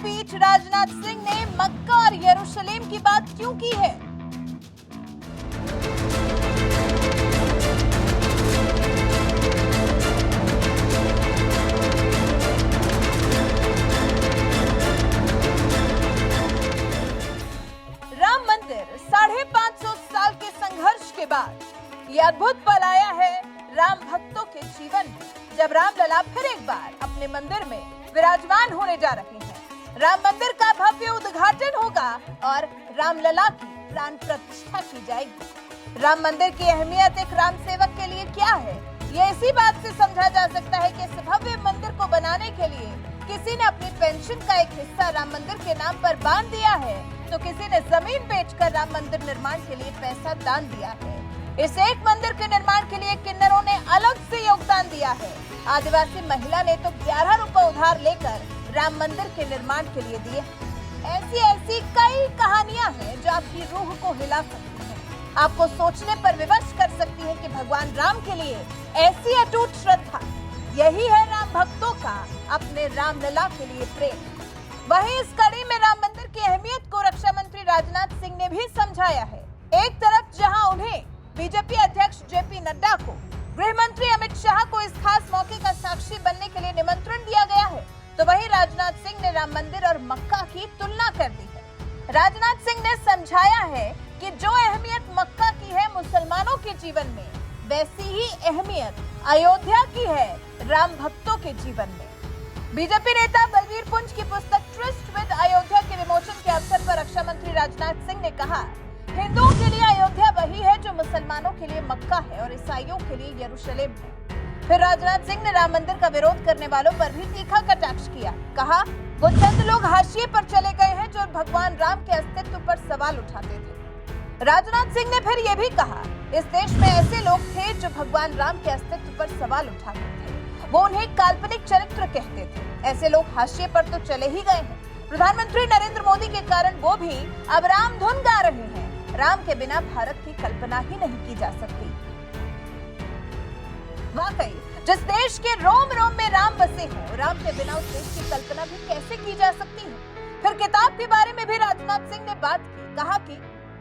बीच राजनाथ सिंह ने मक्का और यरूशलेम की बात क्यों की है? राम मंदिर 550 साल के संघर्ष के बाद ये अद्भुत पल आया है राम भक्तों के जीवन में, जब रामलला फिर एक बार अपने मंदिर में विराजमान होने जा रहे हैं। राम मंदिर का भव्य उद्घाटन होगा और रामलला की प्राण प्रतिष्ठा की जाएगी। राम मंदिर की अहमियत एक राम सेवक के लिए क्या है, ये इसी बात से समझा जा सकता है कि इस भव्य मंदिर को बनाने के लिए किसी ने अपनी पेंशन का एक हिस्सा राम मंदिर के नाम पर बांध दिया है, तो किसी ने जमीन बेचकर राम मंदिर निर्माण के लिए पैसा दान दिया है। इस एक मंदिर के निर्माण के लिए किन्नरों ने अलग से योगदान दिया है। आदिवासी महिला ने तो 11 रुपए उधार लेकर राम मंदिर के निर्माण के लिए दिए। ऐसी कई कहानियां हैं जो आपकी रूह को हिला सकती हैं, आपको सोचने पर विवश कर सकती हैं कि भगवान राम के लिए ऐसी अटूट श्रद्धा, यही है राम भक्तों का अपने रामलला के लिए प्रेम। वहीं इस कड़ी में राम मंदिर की अहमियत को रक्षा मंत्री राजनाथ सिंह ने भी समझाया है। एक तरफ जहां उन्हें बीजेपी अध्यक्ष जेपी नड्डा को, गृह मंत्री अमित शाह को इस खास मौके का साक्षी बनने के लिए निमंत्रण दिया गया है, तो वहीं राजनाथ सिंह ने राम मंदिर और मक्का की तुलना कर दी है। राजनाथ सिंह ने समझाया है कि जो अहमियत मक्का की है मुसलमानों के जीवन में, वैसी ही अहमियत अयोध्या की है राम भक्तों के जीवन में। बीजेपी नेता बलबीर पुंज की पुस्तक ट्रस्ट विद अयोध्या के विमोचन के अवसर पर रक्षा मंत्री राजनाथ सिंह ने कहा, हिंदुओं के लिए अयोध्या वही है जो मुसलमानों के लिए मक्का है और ईसाइयों के लिए यरूशलेम है। फिर राजनाथ सिंह ने राम मंदिर का विरोध करने वालों पर भी तीखा कटाक्ष किया। कहा, वो चंद लोग हाशिए पर चले गए हैं जो भगवान राम के अस्तित्व पर सवाल उठाते थे। राजनाथ सिंह ने फिर ये भी कहा, इस देश में ऐसे लोग थे जो भगवान राम के अस्तित्व पर सवाल उठाते थे, वो उन्हें काल्पनिक चरित्र कहते थे। ऐसे लोग हाशिए पर तो चले ही गए हैं। प्रधानमंत्री नरेंद्र मोदी के कारण वो भी अब राम धुन गा रहे हैं। राम के बिना भारत की कल्पना ही नहीं की जा सकती। वाकई जिस देश के रोम रोम में राम बसे हो, राम के बिना उस देश की कल्पना भी कैसे की जा सकती है। फिर किताब के बारे में भी राजनाथ सिंह ने बात की। कहा कि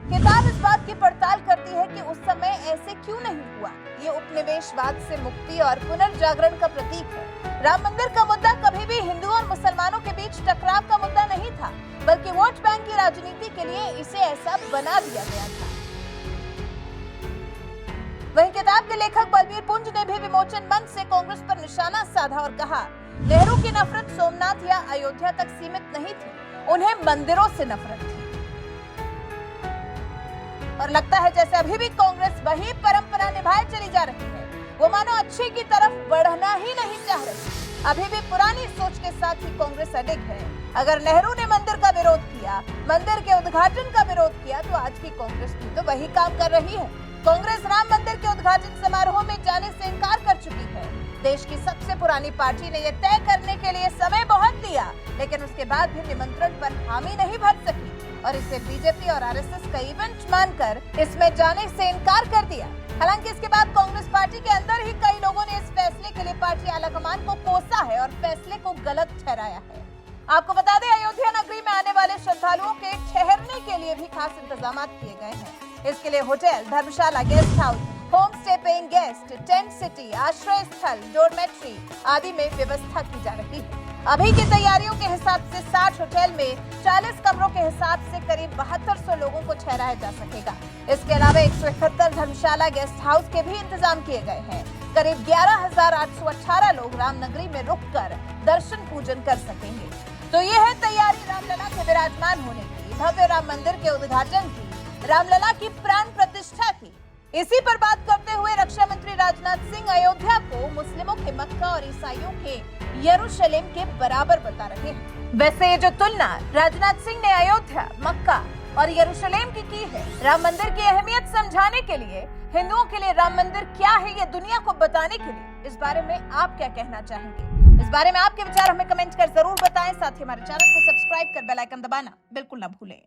किताब इस बात की पड़ताल करती है कि उस समय ऐसे क्यों नहीं हुआ। ये उपनिवेशवाद से मुक्ति और पुनर्जागरण का प्रतीक है। राम मंदिर का मुद्दा कभी भी हिंदुओं और मुसलमानों के बीच टकराव का मुद्दा नहीं था, बल्कि वोट बैंक की राजनीति के लिए इसे ऐसा बना दिया गया था। वहीं किताब के लेखक बलबीर पुंज ने भी विमोचन मंच से कांग्रेस पर निशाना साधा और कहा, नेहरू की नफरत सोमनाथ या अयोध्या तक सीमित नहीं थी, उन्हें मंदिरों से नफरत थी। और लगता है जैसे अभी भी कांग्रेस वही परंपरा निभाए चली जा रही है। वो मानो अच्छे की तरफ बढ़ना ही नहीं चाह रही। अभी भी पुरानी सोच के साथ ही कांग्रेस अडिग है। अगर नेहरू ने मंदिर का विरोध किया, मंदिर के उद्घाटन का विरोध किया, तो आज की कांग्रेस भी तो वही काम कर रही है। कांग्रेस राम मंदिर के उद्घाटन समारोह में जाने से इनकार कर चुकी है। देश की सबसे पुरानी पार्टी ने यह तय करने के लिए समय बहुत लिया, लेकिन उसके बाद भी निमंत्रण पर हामी नहीं भर सकी और इसे बीजेपी और आरएसएस का इवेंट मानकर इसमें जाने से इनकार कर दिया। हालांकि इसके बाद कांग्रेस पार्टी के अंदर ही कई लोगों ने इस फैसले के लिए पार्टी आलाकमान को कोसा है और फैसले को गलत ठहराया है। आपको बता दें, अयोध्या नगरी में आने वाले श्रद्धालुओं के ठहरने के लिए भी खास इंतजाम किए गए हैं। इसके लिए hotel, dharamshala, guest house, home stay paying guest, tent city, आश्रय स्थल, डोरमेट्री आदि में व्यवस्था की जा रही है। अभी की तैयारियों के हिसाब से 60 होटल में 40 कमरों के हिसाब से करीब 7200 लोगों को ठहराया जा सकेगा। इसके अलावा 171 धर्मशाला गेस्ट हाउस के भी इंतजाम किए गए हैं। करीब 11,818 लोग रामनगरी में रुककर दर्शन पूजन कर सकेंगे। तो ये है तैयारी रामलला के विराजमान होने की, भव्य राम मंदिर के उद्घाटन की, रामलला की प्राण प्रतिष्ठा की। इसी पर बात करते हुए रक्षा मंत्री राजनाथ सिंह अयोध्या को मुस्लिमों के मक्का और ईसाइयों के यरूशलेम के बराबर बता रहे हैं। वैसे ये जो तुलना राजनाथ सिंह ने अयोध्या, मक्का और यरूशलेम की है, राम मंदिर की अहमियत समझाने के लिए, हिंदुओं के लिए राम मंदिर क्या है ये दुनिया को बताने के लिए, इस बारे में आप क्या कहना चाहेंगे? इस बारे में आपके विचार हमें कमेंट कर जरूर बताएं। साथ ही हमारे चैनल को सब्सक्राइब कर बेल आइकन दबाना बिल्कुल ना भूलें।